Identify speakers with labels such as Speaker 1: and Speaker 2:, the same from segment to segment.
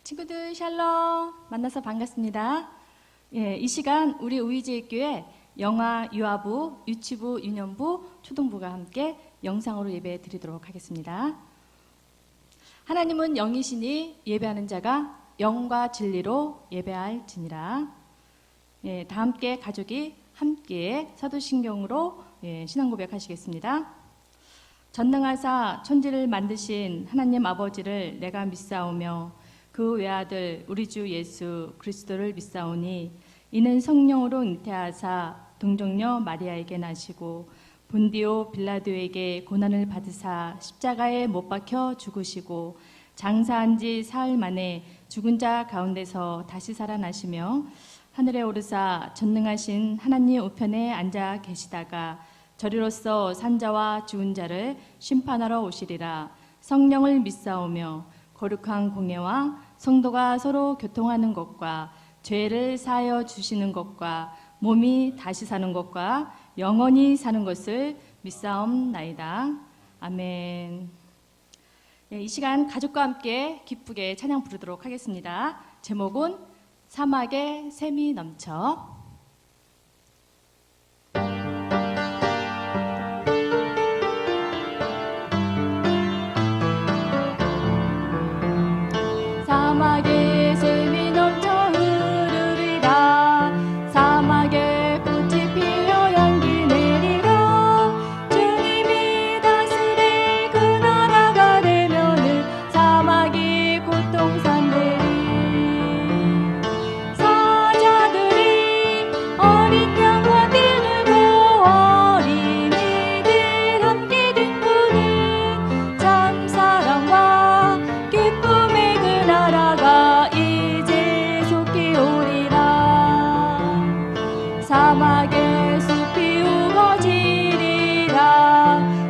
Speaker 1: 친구들 샬롬, 만나서 반갑습니다. 이 시간 우리 우이제교회 영아 유아부, 유치부, 유년부, 초등부가 함께 영상으로 예배 드리도록 하겠습니다. 하나님은 영이시니 예배하는 자가 영과 진리로 예배할지니라. 다 함께 가족이 함께 사도신경으로 신앙 고백하시겠습니다. 전능하사 천지를 만드신 하나님 아버지를 내가 믿사오며 그 외아들 우리 주 예수 그리스도를 믿사오니 이는 성령으로 잉태하사 동정녀 마리아에게 나시고 본디오 빌라도에게 고난을 받으사 십자가에 못 박혀 죽으시고 장사한 지 사흘 만에 죽은 자 가운데서 다시 살아나시며 하늘에 오르사 전능하신 하나님 우편에 앉아 계시다가 저리로서 산자와 죽은 자를 심판하러 오시리라. 성령을 믿사오며 거룩한 공예와 성도가 서로 교통하는 것과 죄를 사하여 주시는 것과 몸이 다시 사는 것과 영원히 사는 것을 믿사옵나이다. 아멘. 이 시간 가족과 함께 기쁘게 찬양 부르도록 하겠습니다. 제목은 사막에 샘이 넘쳐. 사막에 샘이 넘쳐 흐르리라. 사막에 꽃이 피어 향기 내리라. 주님이 다스릴 그 나라가 되면은 사막이 고통산되리. 사자들이 어린 양과 띠들고 어린이들 함께 뒹구는 참사랑과 기쁨의 그 나라가 이제 속히 오리라. 사막에 숲이 우거지리라.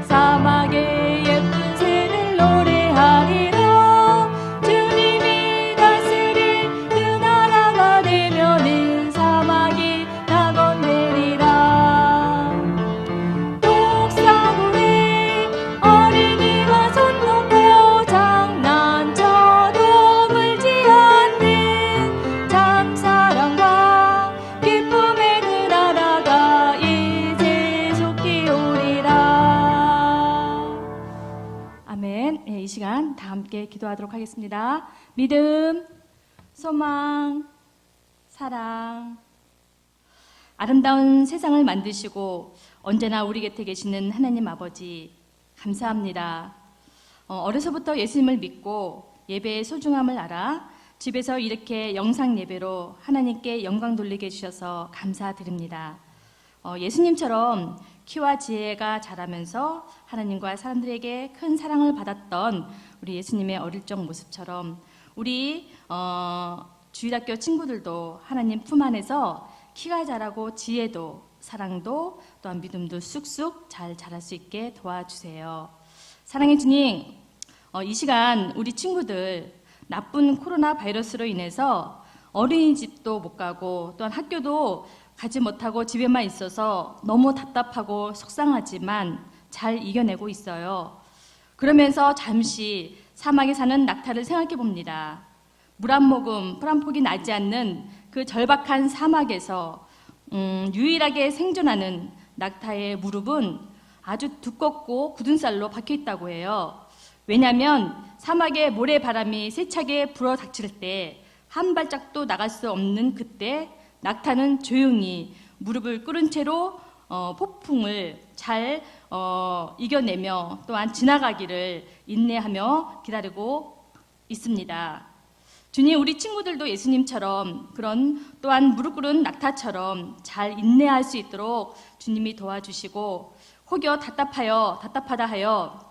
Speaker 1: 사막에 예쁜 새를 노래하리라. 주님이 다스릴 그 나라가 되면은 사막이 낙원되리라. 독사구에 어린이가 손 놓고 장난쳐도 물지 않는 참사랑과 기쁨의 그 나라가 이제 속히 오리라. 아멘. 이 시간 다 함께 기도하도록 하겠습니다. 믿음, 소망, 사랑. 아름다운 세상을 만드시고 언제나 우리 곁에 계시는 하나님 아버지 감사합니다. 어려서부터 예수님을 믿고 예배의 소중함을 알아 집에서 이렇게 영상 예배로 하나님께 영광 돌리게 해주셔서 감사드립니다. 예수님처럼 키와 지혜가 자라면서 하나님과 사람들에게 큰 사랑을 받았던 우리 예수님의 어릴 적 모습처럼 우리 주일학교 친구들도 하나님 품 안에서 키가 자라고 지혜도 사랑도 또한 믿음도 쑥쑥 잘 자랄 수 있게 도와주세요. 사랑의 주님, 이 시간 우리 친구들 나쁜 코로나 바이러스로 인해서 어린이집도 못 가고 또한 학교도 가지 못하고 집에만 있어서 너무 답답하고 속상하지만 잘 이겨내고 있어요. 그러면서 잠시 사막에 사는 낙타를 생각해 봅니다. 물 한 모금, 풀 한 폭이 나지 않는 그 절박한 사막에서 유일하게 생존하는 낙타의 무릎은 아주 두껍고 굳은 쌀로 박혀 있다고 해요. 왜냐하면 사막에 모래바람이 세차게 불어닥칠 때 한 발짝도 나갈 수 없는 그때 낙타는 조용히 무릎을 꿇은 채로 폭풍을 잘 이겨내며 또한 지나가기를 인내하며 기다리고 있습니다. 주님, 우리 친구들도 예수님처럼 그런 또한 무릎 꿇은 낙타처럼 잘 인내할 수 있도록 주님이 도와주시고 혹여 답답하다 하여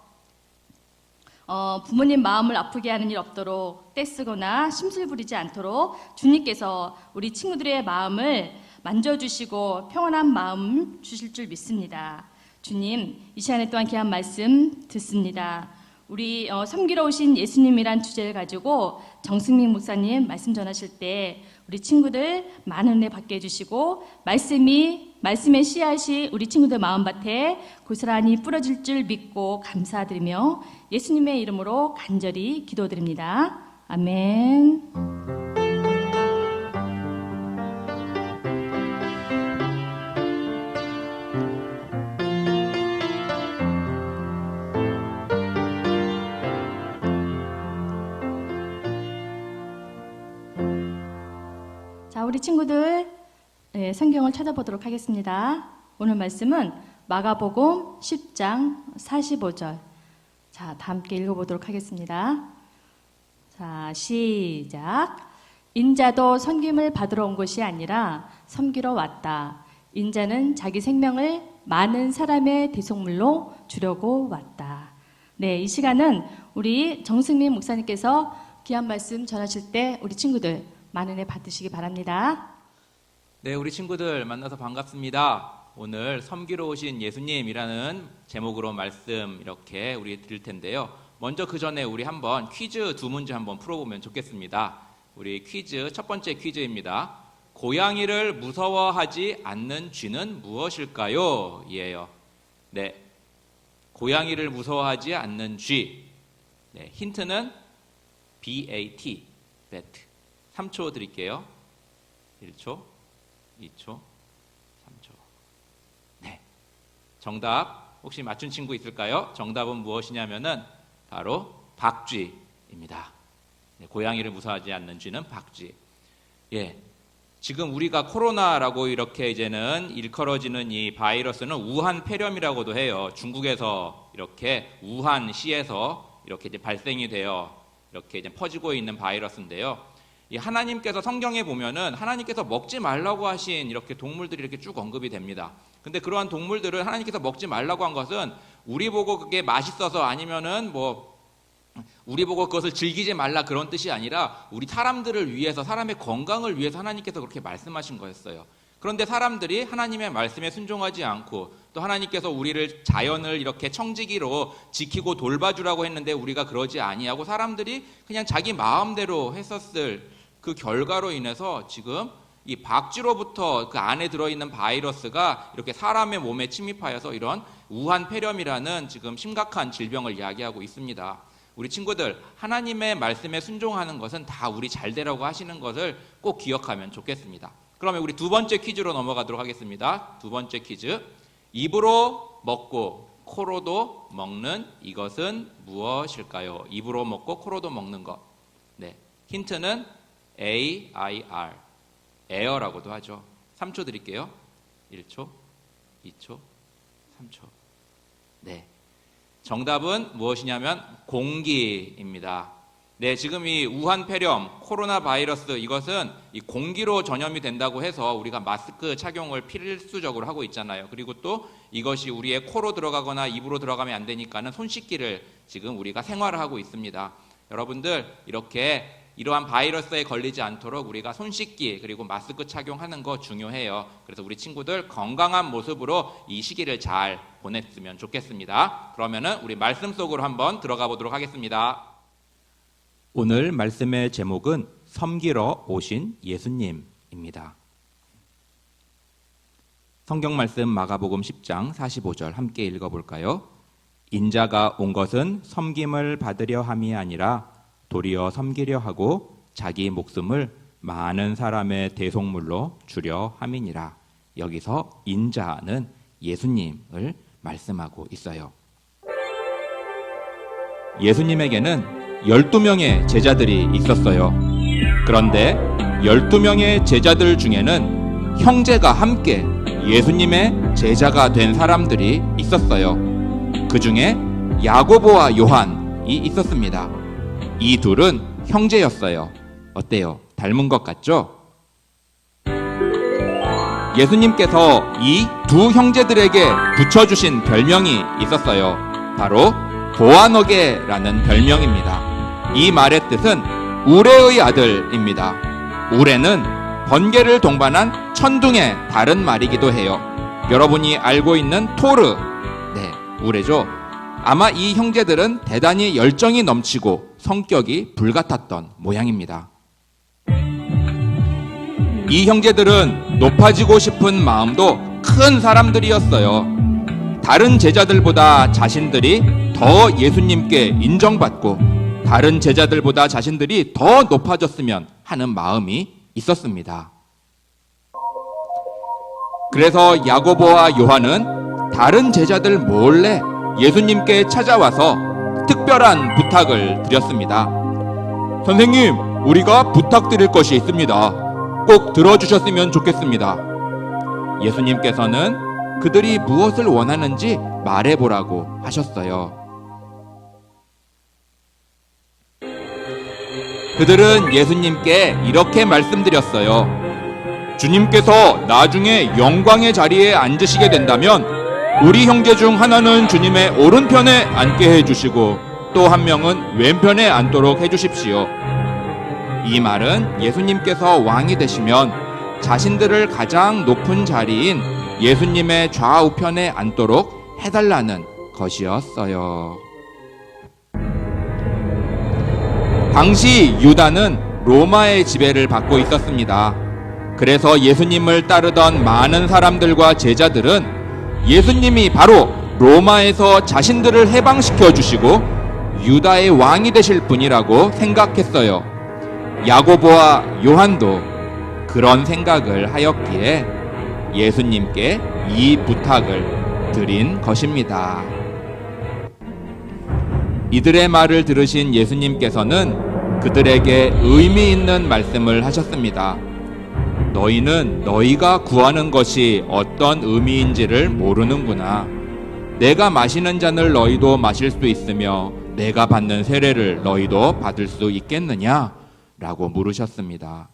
Speaker 1: 부모님 마음을 아프게 하는 일 없도록 떼쓰거나 심술 부리지 않도록 주님께서 우리 친구들의 마음을 만져주시고 평안한 마음 주실 줄 믿습니다. 주님, 이 시간에 또한 귀한 말씀 듣습니다. 우리 섬기러 오신 예수님이란 주제를 가지고 정승민 목사님 말씀 전하실 때 우리 친구들 많은 은혜 받게 해주시고 말씀의 씨앗이 우리 친구들 마음밭에 고스란히 뿌려질 줄 믿고 감사드리며 예수님의 이름으로 간절히 기도드립니다. 아멘. 자, 우리 친구들 성경을 찾아보도록 하겠습니다. 오늘 말씀은 마가복음 10장 45절. 자, 다 함께 읽어보도록 하겠습니다. 자, 시작. 인자도 섬김을 받으러 온 것이 아니라 섬기러 왔다. 인자는 자기 생명을 많은 사람의 대속물로 주려고 왔다. 네, 이 시간은 우리 정승민 목사님께서 귀한 말씀 전하실 때 우리 친구들 많은 애 받으시기 바랍니다.
Speaker 2: 네, 우리 친구들 만나서 반갑습니다. 오늘 섬기러 오신 예수님이라는 제목으로 말씀 이렇게 우리 드릴 텐데요. 먼저 그 전에 우리 한번 퀴즈 두 문제 한번 풀어보면 좋겠습니다. 우리 퀴즈 첫 번째 퀴즈입니다. 고양이를 무서워하지 않는 쥐는 무엇일까요? 이에요. 네, 고양이를 무서워하지 않는 쥐. 네, 힌트는 BAT, bat. 3초 드릴게요. 1초, 2초, 3초. 네. 정답 혹시 맞춘 친구 있을까요? 정답은 무엇이냐면은 바로 박쥐입니다. 네, 고양이를 무서워하지 않는 쥐는 박쥐. 예. 지금 우리가 코로나라고 이렇게 이제는 일컬어지는 이 바이러스는 우한 폐렴이라고도 해요. 중국에서 이렇게 우한시에서 이렇게 이제 발생이 되어 이렇게 이제 퍼지고 있는 바이러스인데요. 이 하나님께서 성경에 보면은 하나님께서 먹지 말라고 하신 이렇게 동물들이 이렇게 쭉 언급이 됩니다. 근데 그러한 동물들을 하나님께서 먹지 말라고 한 것은 우리 보고 그게 맛있어서 아니면은 뭐 우리 보고 그것을 즐기지 말라 그런 뜻이 아니라 우리 사람들을 위해서 사람의 건강을 위해서 하나님께서 그렇게 말씀하신 거였어요. 그런데 사람들이 하나님의 말씀에 순종하지 않고 또 하나님께서 우리를 자연을 이렇게 청지기로 지키고 돌봐주라고 했는데 우리가 그러지 아니하고 사람들이 그냥 자기 마음대로 했었을 그 결과로 인해서 지금 이 박쥐로부터 그 안에 들어있는 바이러스가 이렇게 사람의 몸에 침입하여서 이런 우한 폐렴이라는 지금 심각한 질병을 이야기하고 있습니다. 우리 친구들, 하나님의 말씀에 순종하는 것은 다 우리 잘 되라고 하시는 것을 꼭 기억하면 좋겠습니다. 그러면 우리 두 번째 퀴즈로 넘어가도록 하겠습니다. 두 번째 퀴즈. 입으로 먹고 코로도 먹는 이것은 무엇일까요? 입으로 먹고 코로도 먹는 것. 네. 힌트는 AIR. 에어라고도 하죠. 3초 드릴게요. 1초, 2초, 3초. 네. 정답은 무엇이냐면 공기입니다. 네, 지금 이 우한 폐렴, 코로나 바이러스 이것은 이 공기로 전염이 된다고 해서 우리가 마스크 착용을 필수적으로 하고 있잖아요. 그리고 또 이것이 우리의 코로 들어가거나 입으로 들어가면 안 되니까는 손 씻기를 지금 우리가 생활을 하고 있습니다. 여러분들 이렇게 이러한 바이러스에 걸리지 않도록 우리가 손 씻기 그리고 마스크 착용하는 거 중요해요. 그래서 우리 친구들 건강한 모습으로 이 시기를 잘 보냈으면 좋겠습니다. 그러면은 우리 말씀 속으로 한번 들어가 보도록 하겠습니다. 오늘 말씀의 제목은 섬기러 오신 예수님입니다. 성경 말씀 마가복음 10장 45절 함께 읽어볼까요? 인자가 온 것은 섬김을 받으려 함이 아니라 도리어 섬기려 하고 자기 목숨을 많은 사람의 대속물로 주려 함이니라. 여기서 인자는 예수님을 말씀하고 있어요. 예수님에게는 12명의 제자들이 있었어요. 그런데 12명의 제자들 중에는 형제가 함께 예수님의 제자가 된 사람들이 있었어요. 그 중에 야고보와 요한이 있었습니다. 이 둘은 형제였어요. 어때요? 닮은 것 같죠? 예수님께서 이 두 형제들에게 붙여주신 별명이 있었어요. 바로 보아너게라는 별명입니다. 이 말의 뜻은 우레의 아들입니다. 우레는 번개를 동반한 천둥의 다른 말이기도 해요. 여러분이 알고 있는 토르, 네, 우레죠. 아마 이 형제들은 대단히 열정이 넘치고 성격이 불같았던 모양입니다. 이 형제들은 높아지고 싶은 마음도 큰 사람들이었어요. 다른 제자들보다 자신들이 더 예수님께 인정받고 다른 제자들보다 자신들이 더 높아졌으면 하는 마음이 있었습니다. 그래서 야고보와 요한은 다른 제자들 몰래 예수님께 찾아와서 특별한 부탁을 드렸습니다. 선생님, 우리가 부탁드릴 것이 있습니다. 꼭 들어주셨으면 좋겠습니다. 예수님께서는 그들이 무엇을 원하는지 말해보라고 하셨어요. 그들은 예수님께 이렇게 말씀드렸어요. 주님께서 나중에 영광의 자리에 앉으시게 된다면 우리 형제 중 하나는 주님의 오른편에 앉게 해주시고 또 한 명은 왼편에 앉도록 해주십시오. 이 말은 예수님께서 왕이 되시면 자신들을 가장 높은 자리인 예수님의 좌우편에 앉도록 해달라는 것이었어요. 당시 유다는 로마의 지배를 받고 있었습니다. 그래서 예수님을 따르던 많은 사람들과 제자들은 예수님이 바로 로마에서 자신들을 해방시켜 주시고 유다의 왕이 되실 분이라고 생각했어요. 야고보와 요한도 그런 생각을 하였기에 예수님께 이 부탁을 드린 것입니다. 이들의 말을 들으신 예수님께서는 그들에게 의미 있는 말씀을 하셨습니다. 너희는 너희가 구하는 것이 어떤 의미인지를 모르는구나. 내가 마시는 잔을 너희도 마실 수 있으며 내가 받는 세례를 너희도 받을 수 있겠느냐? 라고 물으셨습니다.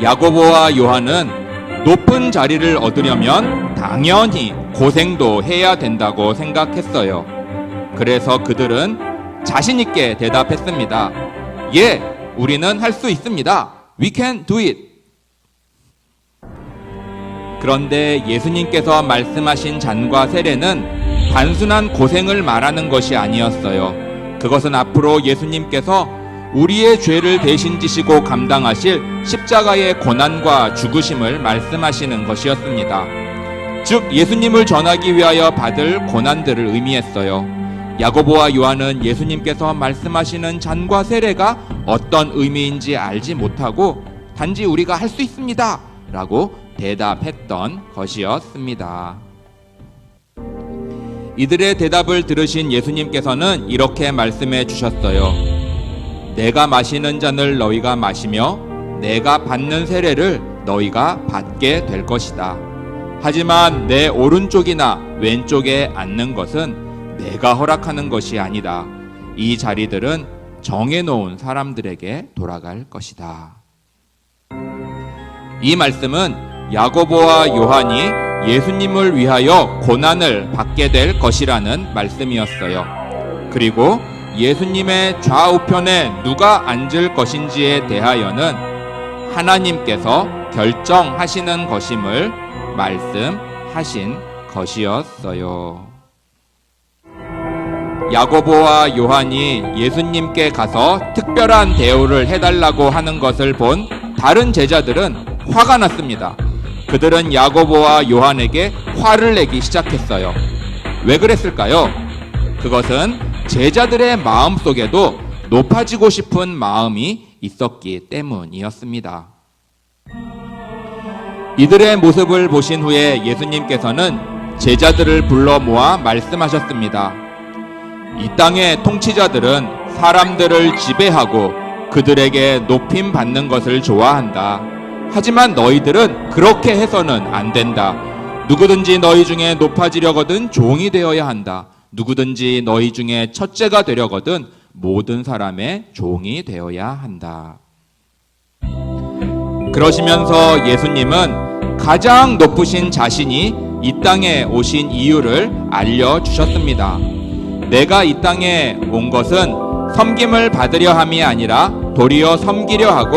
Speaker 2: 야고보와 요한은 높은 자리를 얻으려면 당연히 고생도 해야 된다고 생각했어요. 그래서 그들은 자신 있게 대답했습니다. 예, 우리는 할 수 있습니다. We can do it. 그런데 예수님께서 말씀하신 잔과 세례는 단순한 고생을 말하는 것이 아니었어요. 그것은 앞으로 예수님께서 우리의 죄를 대신 지시고 감당하실 십자가의 고난과 죽으심을 말씀하시는 것이었습니다. 즉 예수님을 전하기 위하여 받을 고난들을 의미했어요. 야고보와 요한은 예수님께서 말씀하시는 잔과 세례가 어떤 의미인지 알지 못하고 단지 우리가 할 수 있습니다 라고 대답했던 것이었습니다. 이들의 대답을 들으신 예수님께서는 이렇게 말씀해 주셨어요. 내가 마시는 잔을 너희가 마시며 내가 받는 세례를 너희가 받게 될 것이다. 하지만 내 오른쪽이나 왼쪽에 앉는 것은 내가 허락하는 것이 아니다. 이 자리들은 정해놓은 사람들에게 돌아갈 것이다. 이 말씀은 야고보와 요한이 예수님을 위하여 고난을 받게 될 것이라는 말씀이었어요. 그리고 예수님의 좌우편에 누가 앉을 것인지에 대하여는 하나님께서 결정하시는 것임을 말씀하신 것이었어요. 야고보와 요한이 예수님께 가서 특별한 대우를 해달라고 하는 것을 본 다른 제자들은 화가 났습니다. 그들은 야고보와 요한에게 화를 내기 시작했어요. 왜 그랬을까요? 그것은 제자들의 마음속에도 높아지고 싶은 마음이 있었기 때문이었습니다. 이들의 모습을 보신 후에 예수님께서는 제자들을 불러 모아 말씀하셨습니다. 이 땅의 통치자들은 사람들을 지배하고 그들에게 높임 받는 것을 좋아한다. 하지만 너희들은 그렇게 해서는 안 된다. 누구든지 너희 중에 높아지려거든 종이 되어야 한다. 누구든지 너희 중에 첫째가 되려거든 모든 사람의 종이 되어야 한다. 그러시면서 예수님은 가장 높으신 자신이 이 땅에 오신 이유를 알려주셨습니다. 내가 이 땅에 온 것은 섬김을 받으려 함이 아니라 도리어 섬기려 하고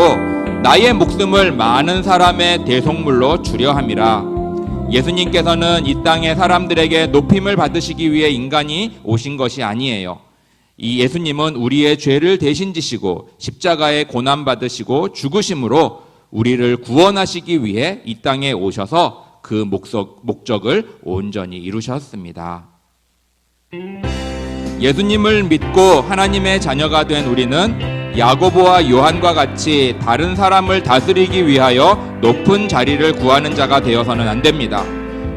Speaker 2: 나의 목숨을 많은 사람의 대속물로 주려 함이라. 예수님께서는 이 땅의 사람들에게 높임을 받으시기 위해 인간이 오신 것이 아니에요. 이 예수님은 우리의 죄를 대신 지시고 십자가에 고난 받으시고 죽으심으로 우리를 구원하시기 위해 이 땅에 오셔서 그 목적을 온전히 이루셨습니다. 예수님을 믿고 하나님의 자녀가 된 우리는 야고보와 요한과 같이 다른 사람을 다스리기 위하여 높은 자리를 구하는 자가 되어서는 안 됩니다.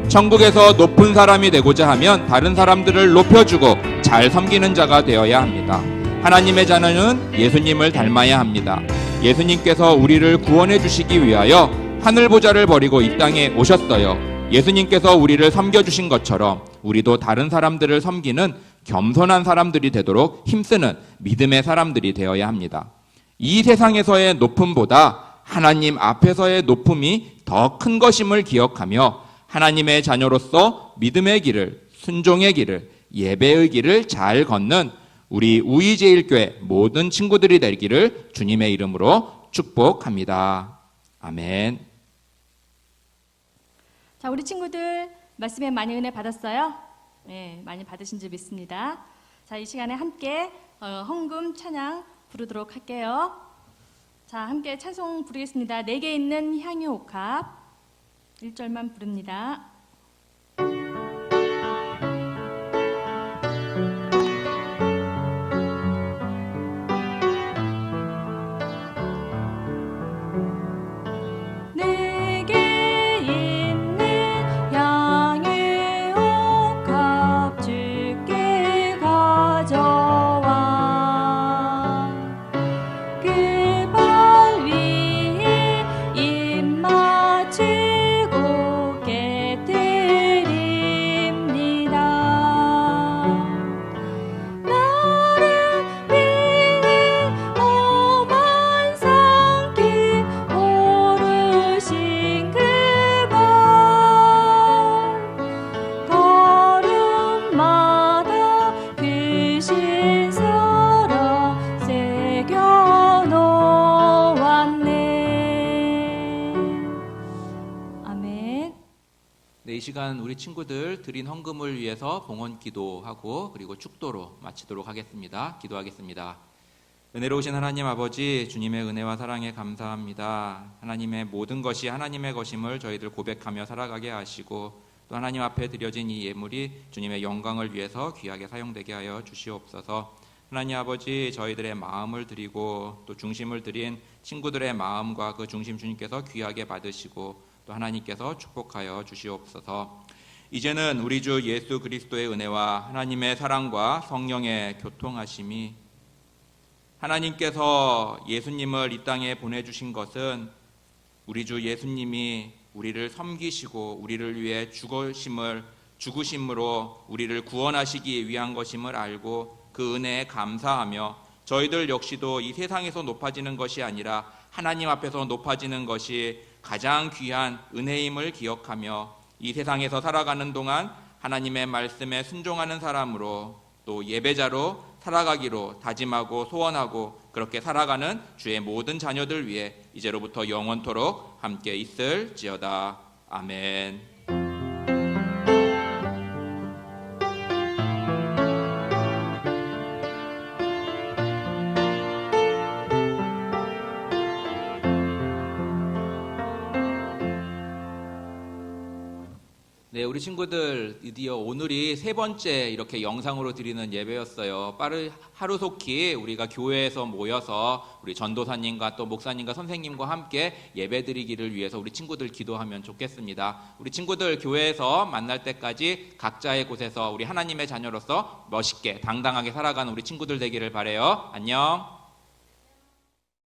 Speaker 2: 천국에서 높은 사람이 되고자 하면 다른 사람들을 높여주고 잘 섬기는 자가 되어야 합니다. 하나님의 자녀는 예수님을 닮아야 합니다. 예수님께서 우리를 구원해 주시기 위하여 하늘보좌를 버리고 이 땅에 오셨어요. 예수님께서 우리를 섬겨주신 것처럼 우리도 다른 사람들을 섬기는 겸손한 사람들이 되도록 힘쓰는 믿음의 사람들이 되어야 합니다. 이 세상에서의 높음보다 하나님 앞에서의 높음이 더 큰 것임을 기억하며 하나님의 자녀로서 믿음의 길을, 순종의 길을, 예배의 길을 잘 걷는 우리 우이제일교회 모든 친구들이 되기를 주님의 이름으로 축복합니다. 아멘.
Speaker 1: 자, 우리 친구들 말씀에 많이 은혜 받았어요? 네, 많이 받으신 줄 믿습니다. 자, 이 시간에 함께 헌금 찬양 부르도록 할게요. 자, 함께 찬송 부르겠습니다. 내게 있는 향유 옥합 1절만 부릅니다.
Speaker 2: 이 시간 우리 친구들 드린 헌금을 위해서 봉헌 기도하고 그리고 축도로 마치도록 하겠습니다. 기도하겠습니다. 은혜로우신 하나님 아버지, 주님의 은혜와 사랑에 감사합니다. 하나님의 모든 것이 하나님의 것임을 저희들 고백하며 살아가게 하시고 또 하나님 앞에 드려진 이 예물이 주님의 영광을 위해서 귀하게 사용되게 하여 주시옵소서. 하나님 아버지, 저희들의 마음을 드리고 또 중심을 드린 친구들의 마음과 그 중심 주님께서 귀하게 받으시고 또 하나님께서 축복하여 주시옵소서. 이제는 우리 주 예수 그리스도의 은혜와 하나님의 사랑과 성령의 교통하심이, 하나님께서 예수님을 이 땅에 보내주신 것은 우리 주 예수님이 우리를 섬기시고 우리를 위해 죽으심으로 우리를 구원하시기 위한 것임을 알고 그 은혜에 감사하며 저희들 역시도 이 세상에서 높아지는 것이 아니라 하나님 앞에서 높아지는 것이 가장 귀한 은혜임을 기억하며 이 세상에서 살아가는 동안 하나님의 말씀에 순종하는 사람으로 또 예배자로 살아가기로 다짐하고 소원하고 그렇게 살아가는 주의 모든 자녀들 위해 이제로부터 영원토록 함께 있을지어다. 아멘. 네, 우리 친구들 드디어 오늘이 세 번째 이렇게 영상으로 드리는 예배였어요. 하루속히 우리가 교회에서 모여서 우리 전도사님과 또 목사님과 선생님과 함께 예배 드리기를 위해서 우리 친구들 기도하면 좋겠습니다. 우리 친구들 교회에서 만날 때까지 각자의 곳에서 우리 하나님의 자녀로서 멋있게 당당하게 살아가는 우리 친구들 되기를 바라요. 안녕.